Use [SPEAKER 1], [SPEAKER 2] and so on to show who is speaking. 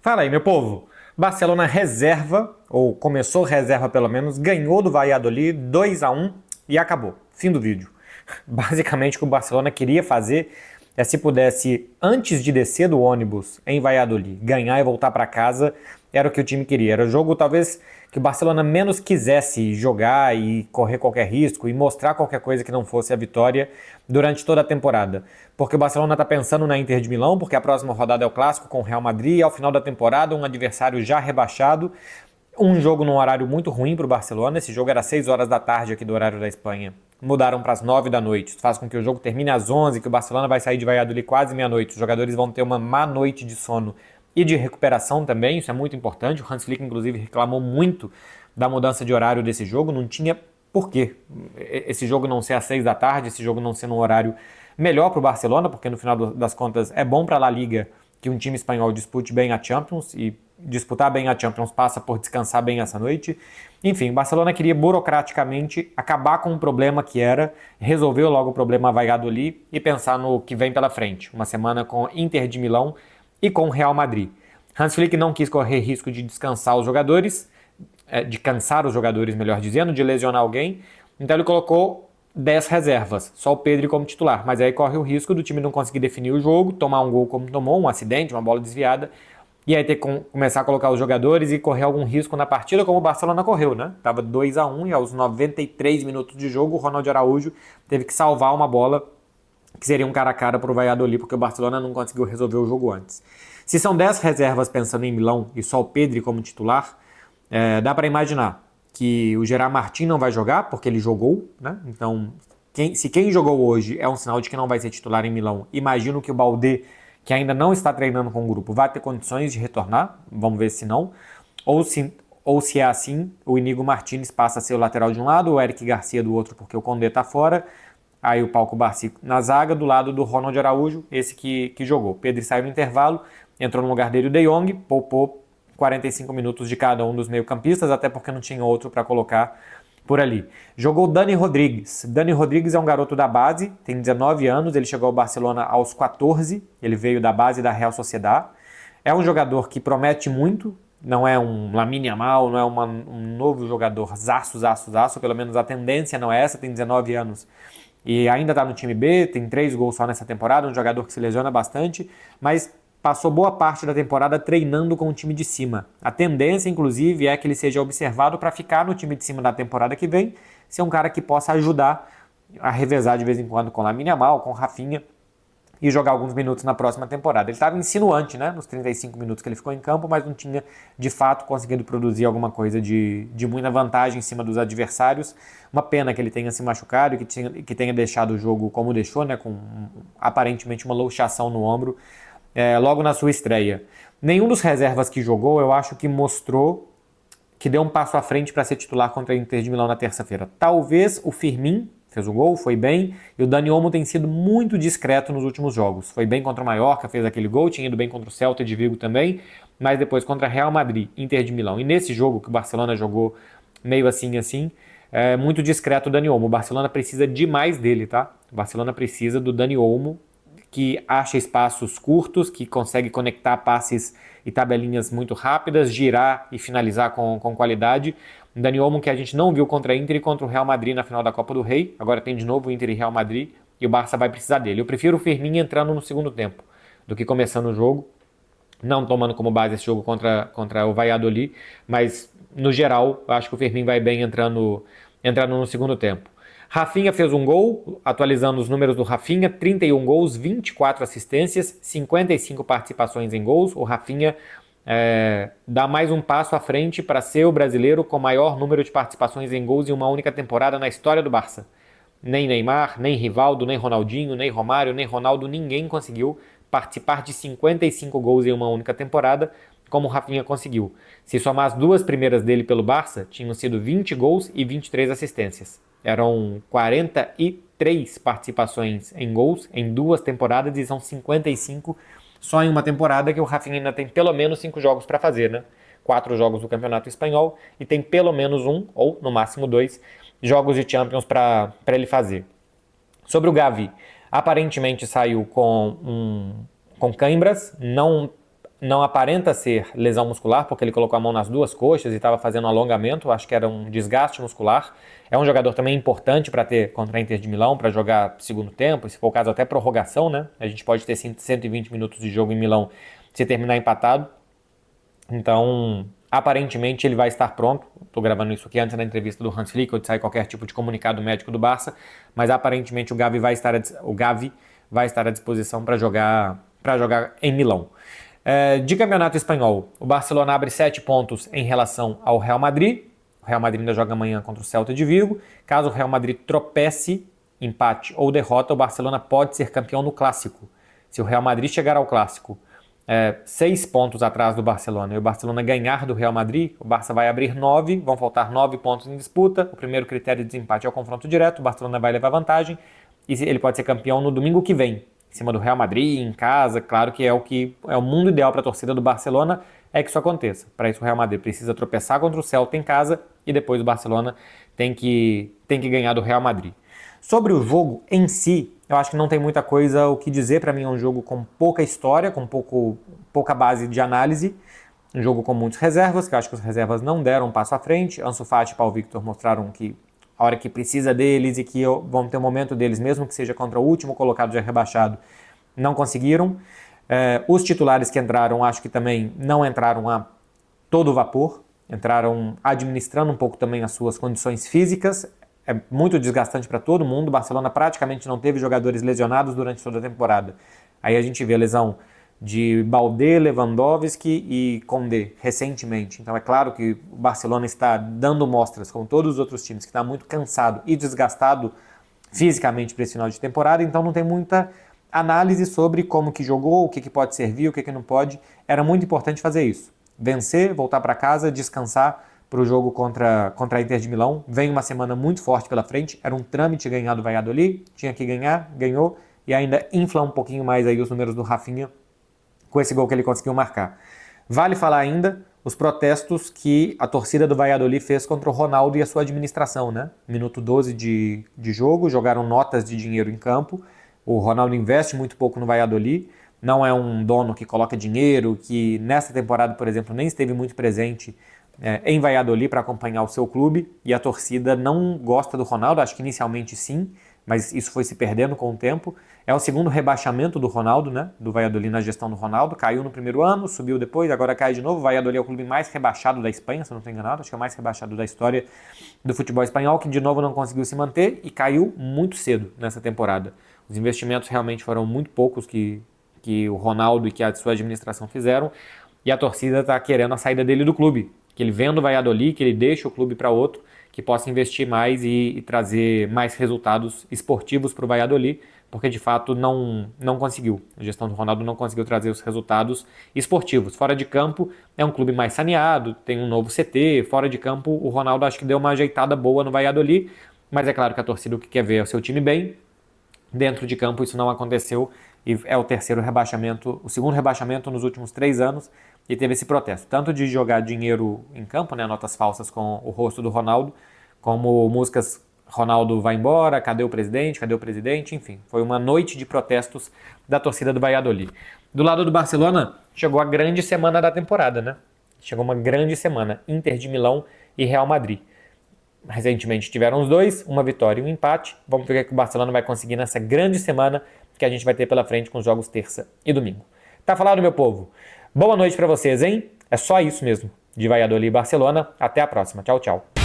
[SPEAKER 1] Fala aí, meu povo. Barcelona reserva, ou começou reserva pelo menos, ganhou do Valladolid 2-1 e acabou. Fim do vídeo. Basicamente o que o Barcelona queria fazer é, se pudesse, antes de descer do ônibus em Valladolid, ganhar e voltar para casa, era o que o time queria. Era o jogo talvez que o Barcelona menos quisesse jogar e correr qualquer risco e mostrar qualquer coisa que não fosse a vitória durante toda a temporada. Porque o Barcelona está pensando na Inter de Milão, porque a próxima rodada é o clássico com o Real Madrid, e ao final da temporada um adversário já rebaixado, um jogo num horário muito ruim para o Barcelona. Esse jogo era às 6 horas da tarde aqui do horário da Espanha. Mudaram para as 9 da noite. Isso faz com que o jogo termine às 11, que o Barcelona vai sair de Valladolid quase meia-noite. Os jogadores vão ter uma má noite de sono e de recuperação também, isso é muito importante. O Hans Flick, inclusive, reclamou muito da mudança de horário desse jogo. Não tinha porquê esse jogo não ser às 6 da tarde, esse jogo não ser num horário melhor para o Barcelona, porque no final das contas é bom para a La Liga que um time espanhol dispute bem a Champions, e disputar bem a Champions passa por descansar bem essa noite. Enfim, o Barcelona queria burocraticamente acabar com o problema que era, resolveu logo o problema Valladolid e pensar no que vem pela frente. Uma semana com Inter de Milão e com o Real Madrid. Hans Flick não quis correr risco de descansar os jogadores, de cansar os jogadores, melhor dizendo, de lesionar alguém, então ele colocou 10 reservas, só o Pedri como titular, mas aí corre o risco do time não conseguir definir o jogo, tomar um gol como tomou, um acidente, uma bola desviada, e aí ter que começar a colocar os jogadores e correr algum risco na partida, como o Barcelona correu, né? Tava 2-1 e aos 93 minutos de jogo o Ronald Araújo teve que salvar uma bola que seria um cara a cara para o Valladolid, porque o Barcelona não conseguiu resolver o jogo antes. Se são 10 reservas pensando em Milão e só o Pedri como titular, dá para imaginar que o Gerard Martin não vai jogar, porque ele jogou, né? Então, se quem jogou hoje é um sinal de que não vai ser titular em Milão, imagino que o Baldé, que ainda não está treinando com o grupo, vai ter condições de retornar, vamos ver se não, ou se é assim, o Íñigo Martínez passa a ser o lateral de um lado, o Eric Garcia do outro, porque o Condé está fora, aí o Pau Cubarsí na zaga, do lado do Ronald Araújo, esse que jogou. Pedri saiu no intervalo, entrou no lugar dele o De Jong, poupou 45 minutos de cada um dos meio-campistas, até porque não tinha outro para colocar por ali. Jogou Dani Rodrigues. Dani Rodrigues é um garoto da base, tem 19 anos, ele chegou ao Barcelona aos 14, ele veio da base da Real Sociedad. É um jogador que promete muito, não é um Lamine Yamal, não é um novo jogador zaço, pelo menos a tendência não é essa, tem 19 anos. E ainda está no time B, tem 3 gols só nessa temporada, um jogador que se lesiona bastante, mas passou boa parte da temporada treinando com o time de cima. A tendência, inclusive, é que ele seja observado para ficar no time de cima da temporada que vem, ser um cara que possa ajudar a revezar de vez em quando com Lamine Yamal, com Rafinha, e jogar alguns minutos na próxima temporada. Ele estava insinuante, né, nos 35 minutos que ele ficou em campo, mas não tinha, de fato, conseguido produzir alguma coisa de muita vantagem em cima dos adversários. Uma pena que ele tenha se machucado e que tenha deixado o jogo como deixou, né, com aparentemente uma luxação no ombro, logo na sua estreia. Nenhum dos reservas que jogou, eu acho que mostrou que deu um passo à frente para ser titular contra a Inter de Milão na terça-feira. Talvez o Firmin fez o gol, foi bem, e o Dani Olmo tem sido muito discreto nos últimos jogos. Foi bem contra o Mallorca, fez aquele gol, tinha ido bem contra o Celta de Vigo também, mas depois contra Real Madrid, Inter de Milão. E nesse jogo que o Barcelona jogou meio assim, muito discreto o Dani Olmo. O Barcelona precisa demais dele, tá? O Barcelona precisa do Dani Olmo, que acha espaços curtos, que consegue conectar passes e tabelinhas muito rápidas, girar e finalizar com qualidade. Dani Olmo, que a gente não viu contra a Inter e contra o Real Madrid na final da Copa do Rei, agora tem de novo o Inter e Real Madrid, e o Barça vai precisar dele. Eu prefiro o Firmino entrando no segundo tempo do que começando o jogo, não tomando como base esse jogo contra o Valladolid, mas no geral, eu acho que o Firmino vai bem entrando no segundo tempo. Rafinha fez um gol, atualizando os números do Rafinha, 31 gols, 24 assistências, 55 participações em gols. O Rafinha dá mais um passo à frente para ser o brasileiro com maior número de participações em gols em uma única temporada na história do Barça. Nem Neymar, nem Rivaldo, nem Ronaldinho, nem Romário, nem Ronaldo, ninguém conseguiu participar de 55 gols em uma única temporada, como o Rafinha conseguiu. Se somar as duas primeiras dele pelo Barça, tinham sido 20 gols e 23 assistências. Eram 43 participações em gols em 2 temporadas e são 55 só em uma temporada, que o Rafinha ainda tem pelo menos 5 jogos para fazer, né? 4 jogos do Campeonato Espanhol e tem pelo menos 1, ou no máximo 2, jogos de Champions para ele fazer. Sobre o Gavi, aparentemente saiu com cãibras, não não aparenta ser lesão muscular, porque ele colocou a mão nas duas coxas e estava fazendo um alongamento, acho que era um desgaste muscular. É um jogador também importante para ter contra a Inter de Milão, para jogar segundo tempo, se for o caso até prorrogação, né? A gente pode ter 120 minutos de jogo em Milão se terminar empatado. Então, aparentemente ele vai estar pronto. Estou gravando isso aqui antes da entrevista do Hans Flick, ou de sair qualquer tipo de comunicado médico do Barça, mas aparentemente o Gavi vai estar à disposição para jogar em Milão. De campeonato espanhol, o Barcelona abre 7 pontos em relação ao Real Madrid. O Real Madrid ainda joga amanhã contra o Celta de Vigo. Caso o Real Madrid tropece, empate ou derrota, o Barcelona pode ser campeão no Clássico. Se o Real Madrid chegar ao Clássico 6 pontos atrás do Barcelona e o Barcelona ganhar do Real Madrid, o Barça vai abrir 9, vão faltar 9 pontos em disputa. O primeiro critério de desempate é o confronto direto, o Barcelona vai levar vantagem e ele pode ser campeão no domingo que vem, em cima do Real Madrid, em casa. Claro que é o mundo ideal para a torcida do Barcelona é que isso aconteça. Para isso o Real Madrid precisa tropeçar contra o Celta em casa e depois o Barcelona tem que ganhar do Real Madrid. Sobre o jogo em si, eu acho que não tem muita coisa o que dizer. Para mim é um jogo com pouca história, com pouca base de análise. Um jogo com muitas reservas, que eu acho que as reservas não deram um passo à frente. Ansu Fati e Paulo Victor mostraram que a hora que precisa deles e que vão ter um momento deles, mesmo que seja contra o último colocado já rebaixado, não conseguiram. Os titulares que entraram, acho que também não entraram a todo vapor. Entraram administrando um pouco também as suas condições físicas. É muito desgastante para todo mundo. O Barcelona praticamente não teve jogadores lesionados durante toda a temporada. Aí a gente vê a lesão de Baldé, Lewandowski e Koundé recentemente. Então é claro que o Barcelona está dando mostras, como todos os outros times, que está muito cansado e desgastado fisicamente para esse final de temporada. Então não tem muita análise sobre como que jogou, o que pode servir, o que não pode. Era muito importante fazer isso. Vencer, voltar para casa, descansar para o jogo contra a Inter de Milão. Vem uma semana muito forte pela frente. Era um trâmite ganhar do Valladolid. Tinha que ganhar, ganhou. E ainda infla um pouquinho mais aí os números do Rafinha com esse gol que ele conseguiu marcar. Vale falar ainda os protestos que a torcida do Valladolid fez contra o Ronaldo e a sua administração, né? Minuto 12 de jogo, jogaram notas de dinheiro em campo. O Ronaldo investe muito pouco no Valladolid. Não é um dono que coloca dinheiro, que nessa temporada, por exemplo, nem esteve muito presente em Valladolid para acompanhar o seu clube, e a torcida não gosta do Ronaldo. Acho que inicialmente sim, mas isso foi se perdendo com o tempo. É o segundo rebaixamento do Ronaldo, né? Do Valladolid na gestão do Ronaldo. Caiu no primeiro ano, subiu depois, agora cai de novo. O Valladolid é o clube mais rebaixado da Espanha, se eu não estou enganado. Acho que é o mais rebaixado da história do futebol espanhol, que de novo não conseguiu se manter e caiu muito cedo nessa temporada. Os investimentos realmente foram muito poucos que o Ronaldo e que a sua administração fizeram, e a torcida está querendo a saída dele do clube. Que ele venda o Valladolid, que ele deixe o clube para outro, que possa investir mais e trazer mais resultados esportivos para o Valladolid, porque de fato não conseguiu. A gestão do Ronaldo não conseguiu trazer os resultados esportivos. Fora de campo é um clube mais saneado, tem um novo CT. Fora de campo o Ronaldo acho que deu uma ajeitada boa no Valladolid, mas é claro que a torcida o que quer ver é o seu time bem. Dentro de campo isso não aconteceu e é o segundo rebaixamento nos últimos 3 anos, e teve esse protesto, tanto de jogar dinheiro em campo, né, notas falsas com o rosto do Ronaldo, como músicas Ronaldo vai embora, cadê o presidente, enfim, foi uma noite de protestos da torcida do Valladolid. Do lado do Barcelona, chegou a grande semana da temporada, né? Chegou uma grande semana, Inter de Milão e Real Madrid. Recentemente tiveram os dois, uma vitória e um empate. Vamos ver o que o Barcelona vai conseguir nessa grande semana que a gente vai ter pela frente com os jogos terça e domingo. Tá falado, meu povo? Boa noite pra vocês, hein? É só isso mesmo, de Valladolid e Barcelona. Até a próxima. Tchau, tchau.